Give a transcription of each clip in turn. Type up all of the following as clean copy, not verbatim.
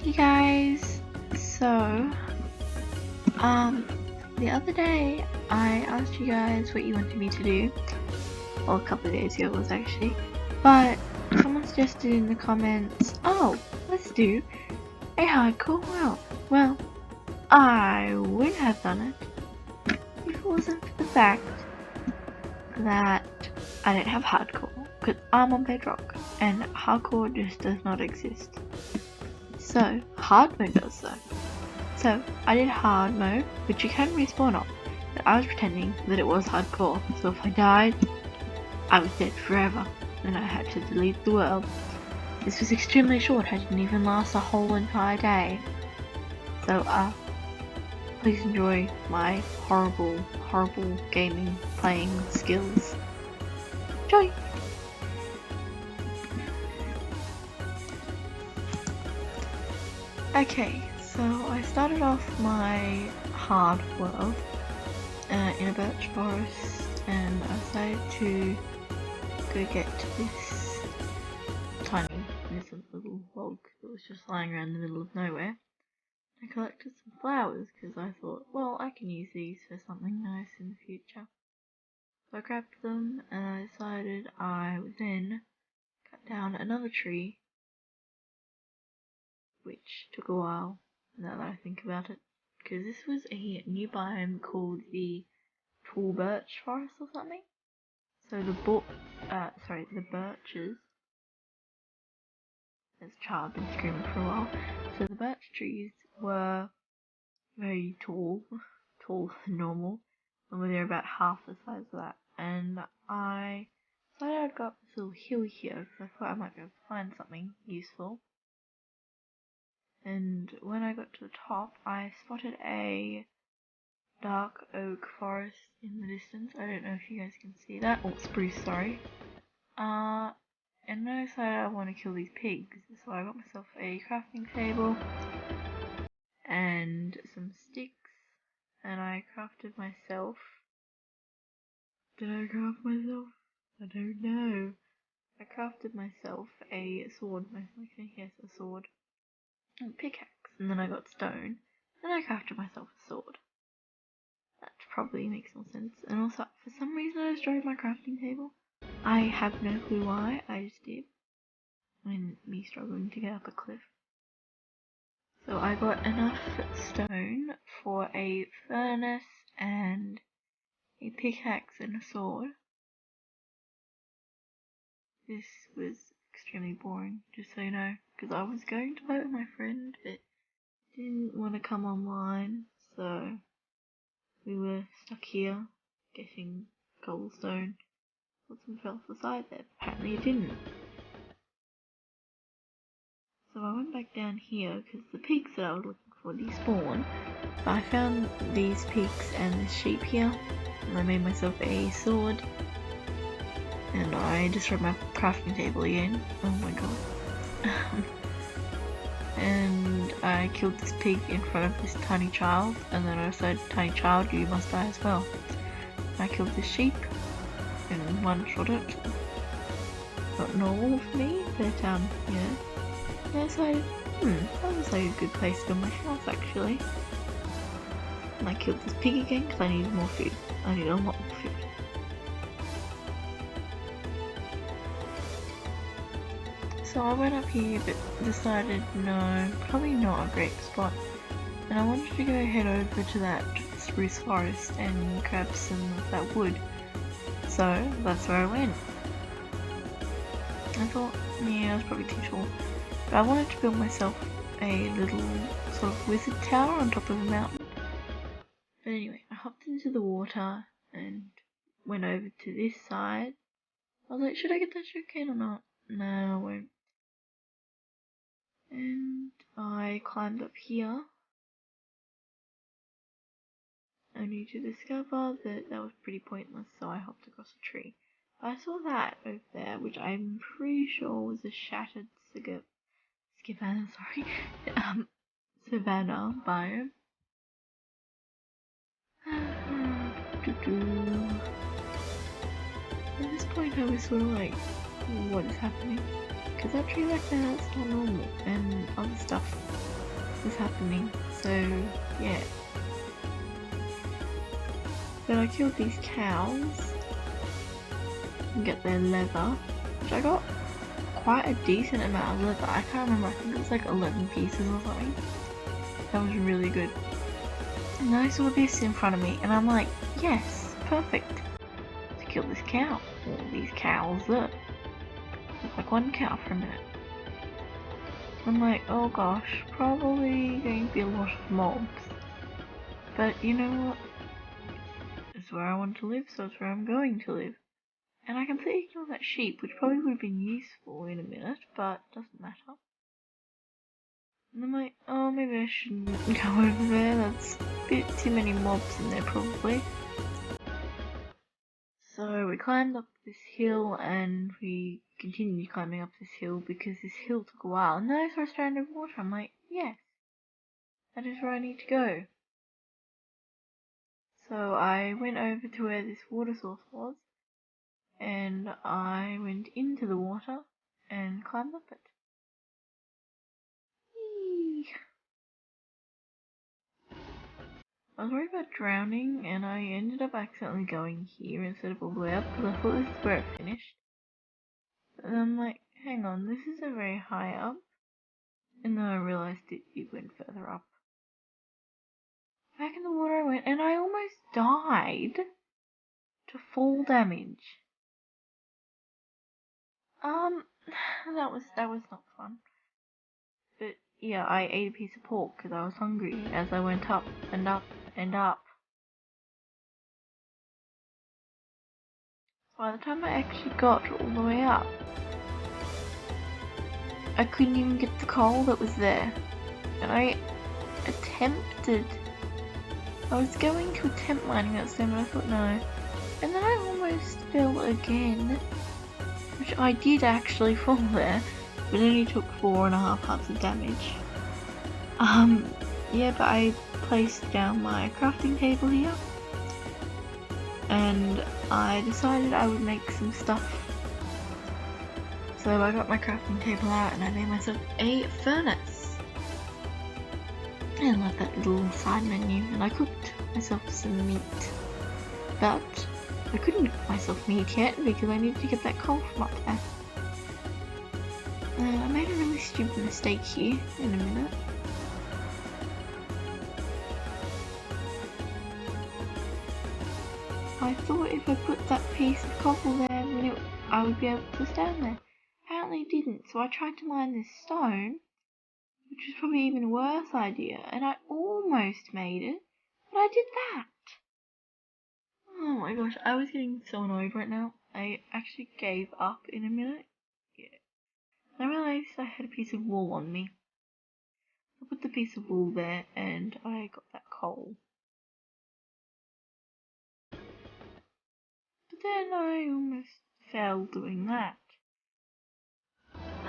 Hey guys, so the other day I asked you guys what you wanted me to do, well a couple of days ago it was actually, but someone suggested in the comments, oh, let's do a hardcore world. Well, I would have done it if it wasn't for the fact that I didn't have hardcore, because I'm on Bedrock and hardcore just does not exist. So, hard mode does though. So, I did hard mode, which you can respawn on, but I was pretending that it was hardcore, so if I died, I was dead forever, and I had to delete the world. This was extremely short, I didn't even last a whole entire day. So, please enjoy my horrible gaming playing skills. Enjoy! Okay, so I started off my hard world in a birch forest, and I decided to go get this tiny, innocent little log that was just lying around in the middle of nowhere. I collected some flowers because I thought, well, I can use these for something nice in the future. So I grabbed them and I decided I would then cut down another tree, which took a while now that I think about it, because this was a new biome called the tall birch forest or something. So the birches, as a child been screaming for a while. So the birch trees were very tall, taller than normal, and they're about half the size of that. And I decided I'd go up this little hill here because I thought I might be able to find something useful. And when I got to the top, I spotted a dark oak forest in the distance. I don't know if you guys can see that. Oh, spruce, sorry. And then I decided I want to kill these pigs, so I got myself a crafting table and some sticks, and I crafted myself. Did I craft myself? I don't know. I crafted myself a sword, yes, a sword, and a pickaxe, and then I got stone, and I crafted myself a sword. That probably makes more sense. And also, for some reason I destroyed my crafting table. I have no clue why, I just did. When me struggling to get up a cliff. So I got enough stone for a furnace and a pickaxe and a sword. This was extremely boring, just so you know, because I was going to play with my friend, but didn't want to come online, so we were stuck here getting cobblestone. Thought something fell off the side there, apparently it didn't. So I went back down here because the pigs that I was looking for despawned. But I found these pigs and this sheep here, and I made myself a sword. And I destroyed my crafting table again. Oh my god. And I killed this pig in front of this tiny child, and then I said, tiny child, you must die as well. I killed this sheep and one-shot it. Not normal for me, but yeah. And I decided, that was like a good place to build my house actually. And I killed this pig again because I needed more food. I need a lot more food. So I went up here but decided no, probably not a great spot. And I wanted to go head over to that spruce forest and grab some of that wood. So that's where I went. I thought, yeah, I was probably too tall. But I wanted to build myself a little sort of wizard tower on top of a mountain. But anyway, I hopped into the water and went over to this side. I was like, should I get that sugarcane or not? No, I won't. And I climbed up here, only to discover that that was pretty pointless, so I hopped across a tree. I saw that over there, which I'm pretty sure was a shattered savannah biome. At this point I was sort of like, what is happening? Because that tree like that, that's not normal, and other stuff was happening. So yeah. But I killed these cows and get their leather, which I got quite a decent amount of leather. I can't remember, I think it was like 11 pieces or something. That was really good. And then I saw this in front of me and I'm like, yes, perfect. To kill this cow. All these cows look like one cow for a minute. I'm like, oh gosh, probably going to be a lot of mobs. But you know what? It's where I want to live, so it's where I'm going to live. And I completely ignored that sheep, which probably would have been useful in a minute, but doesn't matter. And I'm like, oh, maybe I shouldn't go over there. That's a bit too many mobs in there, probably. So we climbed up this hill and we continued climbing up this hill because this hill took a while. And then I saw a strand of water. I'm like, yes, that is where I need to go. So I went over to where this water source was and I went into the water and climbed up it. Yee. I was worried about drowning and I ended up accidentally going here instead of all the way up because I thought this is where it finished. And I'm like, hang on, this isn't very high up. And then I realized it went further up. Back in the water I went and I almost died to fall damage. That was not fun. But yeah, I ate a piece of pork because I was hungry as I went up and up and up. By the time I actually got all the way up, I couldn't even get the coal that was there. And I was going to attempt mining that stone, but I thought no. And then I almost fell again, which I did actually fall there, but only took 4.5 hearts of damage. Yeah, but I placed down my crafting table here, and I decided I would make some stuff. So I got my crafting table out and I made myself a furnace. I love that little side menu, and I cooked myself some meat. But I couldn't cook myself meat yet because I needed to get that coal from up there. I made a really stupid mistake here in a minute. I thought if I put that piece of cobble there, then I would be able to stand there. Apparently it didn't, so I tried to mine this stone, which was probably even a worse idea, and I almost made it, but I did that. Oh my gosh, I was getting so annoyed right now. I actually gave up in a minute. Yeah. I realized I had a piece of wool on me. I put the piece of wool there and I got that coal. But then I almost fell doing that.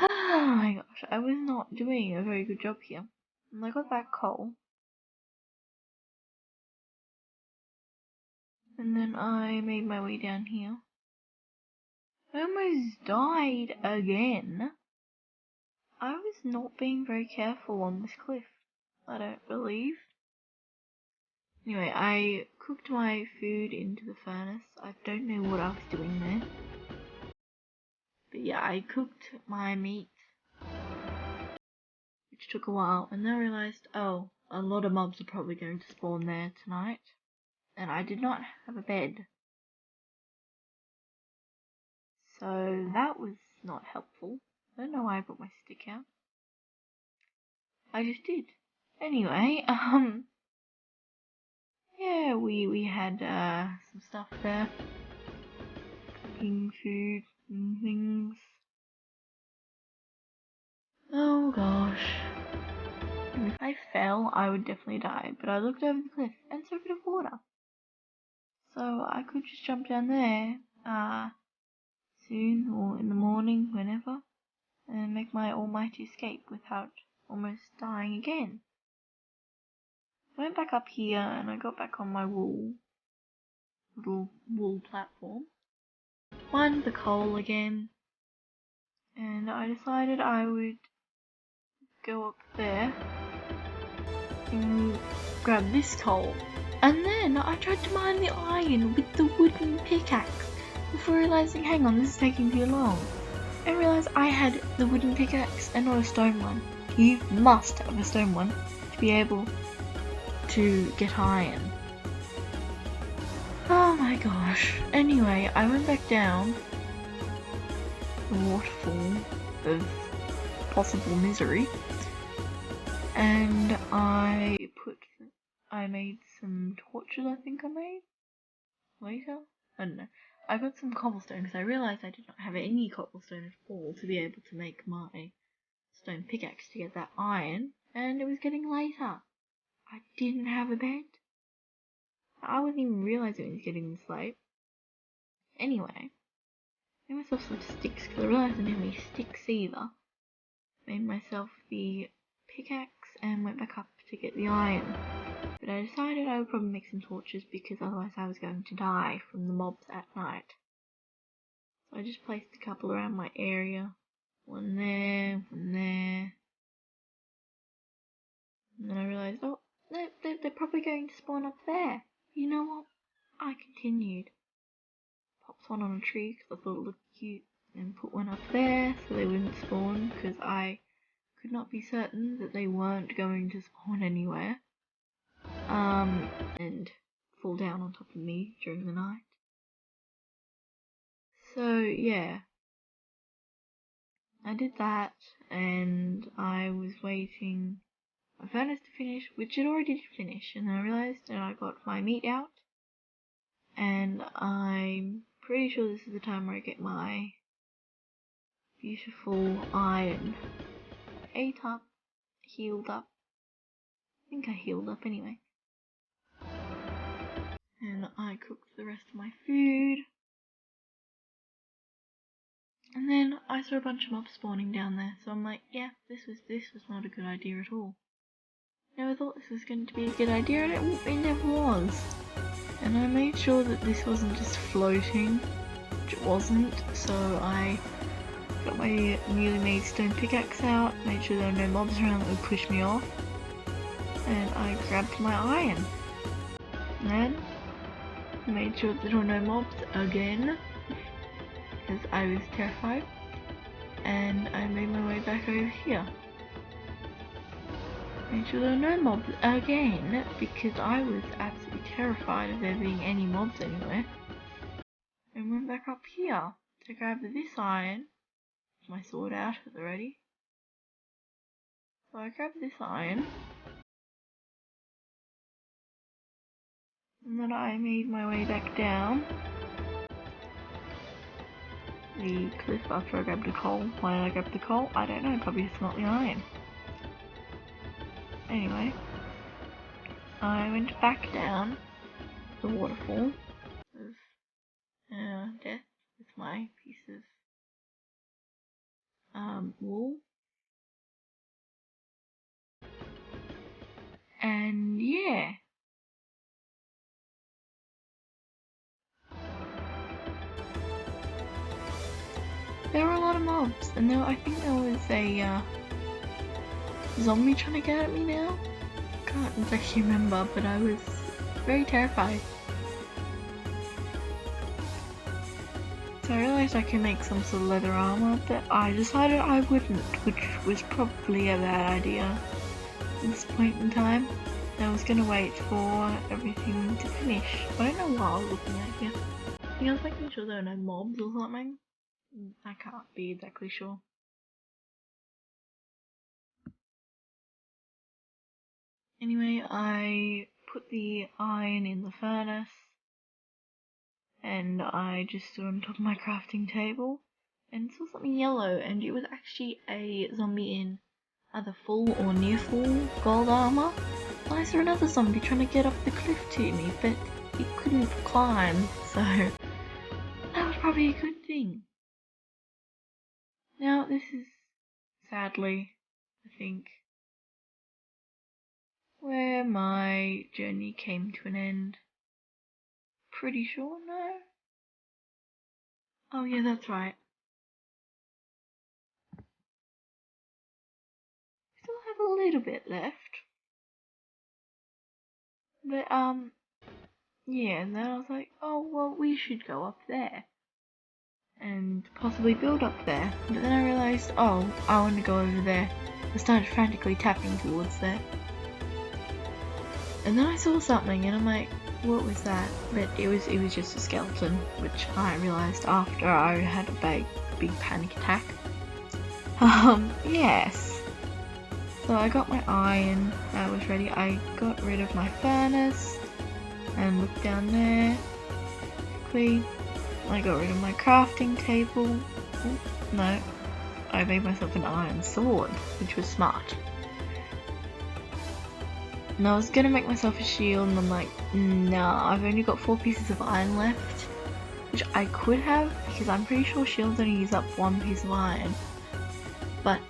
Oh my gosh, I was not doing a very good job here. And I got that coal. And then I made my way down here. I almost died again. I was not being very careful on this cliff, I don't believe. Anyway, I cooked my food into the furnace. I don't know what I was doing there. But yeah, I cooked my meat, which took a while, and then I realized, oh, a lot of mobs are probably going to spawn there tonight. And I did not have a bed. So that was not helpful. I don't know why I brought my stick out. I just did. Anyway, yeah, we had some stuff there. Cooking food and things. Oh gosh. And if I fell, I would definitely die, but I looked over the cliff and saw a bit of water. So I could just jump down there, soon or in the morning, whenever, and make my almighty escape without almost dying again. I went back up here and I got back on my little wool platform. Mined the coal again, and I decided I would go up there and grab this coal. And then I tried to mine the iron with the wooden pickaxe before realising, hang on, this is taking too long. I realised I had the wooden pickaxe and not a stone one. You must have a stone one to be able to get iron. Oh my gosh. Anyway, I went back down the waterfall of possible misery, and I made some torches. I think I made later. I don't know. I got some cobblestone because I realised I did not have any cobblestone at all to be able to make my stone pickaxe to get that iron, and it was getting later. I didn't have a bed. I wasn't even realising it was getting this late. Anyway, made myself some sticks because I realised I didn't have any sticks either. Made myself the pickaxe and went back up to get the iron. But I decided I would probably make some torches because otherwise I was going to die from the mobs at night. So I just placed a couple around my area. One there, one there. And then I realised, oh, they're probably going to spawn up there. You know what? I continued. Popped one on a tree because I thought it looked cute. And put one up there so they wouldn't spawn because I could not be certain that they weren't going to spawn anywhere. And fall down on top of me during the night. So yeah, I did that, and I was waiting my furnace to finish, which it already did finish, and I realised that I got my meat out, and I'm pretty sure this is the time where I get my beautiful iron. I ate up, healed up. I think I healed up anyway. And I cooked the rest of my food. And then I saw a bunch of mobs spawning down there, so I'm like, yeah, this was not a good idea at all. Never thought this was going to be a good idea, and it never was. And I made sure that this wasn't just floating, which it wasn't, so I got my newly made stone pickaxe out, made sure there were no mobs around that would push me off, and I grabbed my iron. And then made sure that there were no mobs again, because I was terrified, and I made my way back over here. Made sure there were no mobs again, because I was absolutely terrified of there being any mobs anywhere. And went back up here to grab this iron. My sword out at the ready. So I grabbed this iron. And then I made my way back down the cliff after I grabbed the coal. Why did I grab the coal? I don't know, probably just not the iron. Anyway, I went back down the waterfall of death with my piece of wool. And yeah. There were a lot of mobs, and I think there was a zombie trying to get at me now. Can't exactly remember, but I was very terrified. So I realised I could make some sort of leather armour, but I decided I wouldn't, which was probably a bad idea at this point in time. I was going to wait for everything to finish. I don't know what I was looking at here. I think I was making sure there were no mobs or something. I can't be exactly sure. Anyway, I put the iron in the furnace, and I just stood on top of my crafting table and saw something yellow, and it was actually a zombie in either full or near full gold armor. And I saw another zombie trying to get up the cliff to me, but he couldn't climb, so that was probably a good thing. Now this is sadly, I think, where my journey came to an end. Pretty sure, no? Oh yeah, that's right. Still have a little bit left. But yeah, and then I was like, oh well, we should go up there and possibly build up there. But then I realised, oh, I want to go over there. I started frantically tapping towards there. And then I saw something and I'm like, what was that? But it was just a skeleton, which I realised after I had a big panic attack. Yes. So I got my iron, I was ready. I got rid of my furnace and looked down there quickly. I got rid of my crafting table. Ooh, no, I made myself an iron sword, which was smart. And I was gonna make myself a shield and I'm like, nah, I've only got 4 pieces of iron left, which I could have because I'm pretty sure shields only use up 1 piece of iron. But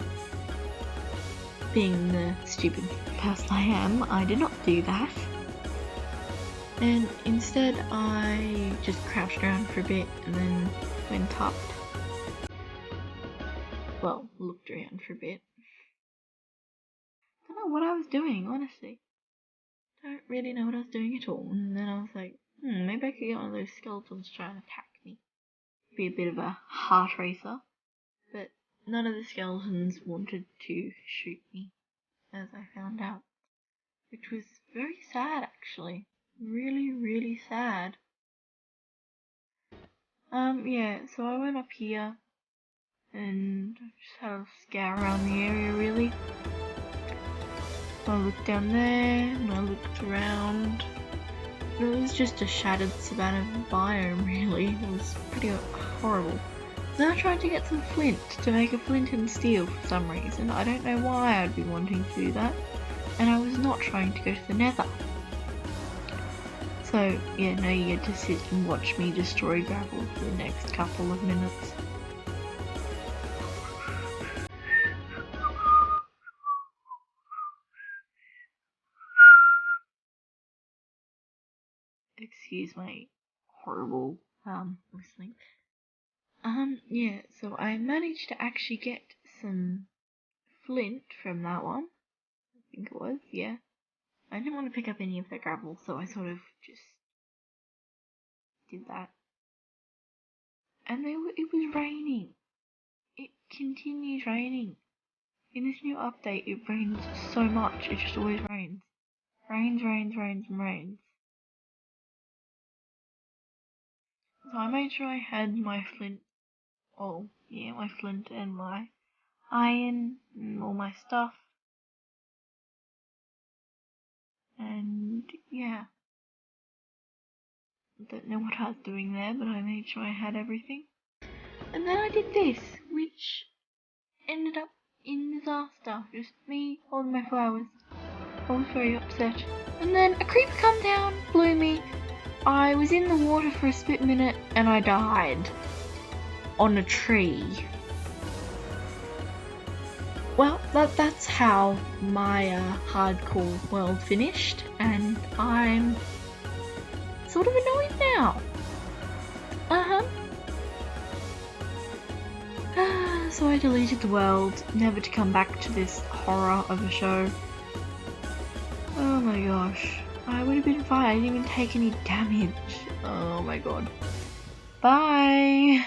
being the stupid person I am, I did not do that. And instead I just crouched around for a bit and then went up. Well, looked around for a bit. I don't know what I was doing, honestly. Don't really know what I was doing at all. And then I was like, maybe I could get one of those skeletons trying to attack me. Be a bit of a heart racer. But none of the skeletons wanted to shoot me, as I found out. Which was very sad, actually. Really, really sad. Yeah, so I went up here and just had a scour around the area, really. I looked down there and I looked around. It was just a shattered savanna biome, really. It was pretty horrible. Then I tried to get some flint to make a flint and steel for some reason. I don't know why I'd be wanting to do that. And I was not trying to go to the nether. So, yeah, now you get to sit and watch me destroy gravel for the next couple of minutes. Excuse my horrible, whistling. Yeah, so I managed to actually get some flint from that one. I think it was, yeah. I didn't want to pick up any of that gravel, so I sort of just did that. And it was raining. It continues raining. In this new update, it rains so much. It just always rains. Rains, rains, rains, and rains. So I made sure I had my flint. Oh, yeah, my flint and my iron and all my stuff. And yeah. I don't know what I was doing there, but I made sure I had everything. And then I did this, which ended up in disaster. Just me holding my flowers. I was very upset. And then a creeper come down, blew me. I was in the water for a split minute and I died. On a tree. Well, that's how my hardcore world finished, and I'm sort of annoyed now. So I deleted the world, never to come back to this horror of a show. Oh my gosh. I would have been fine, I didn't even take any damage. Oh my god. Bye!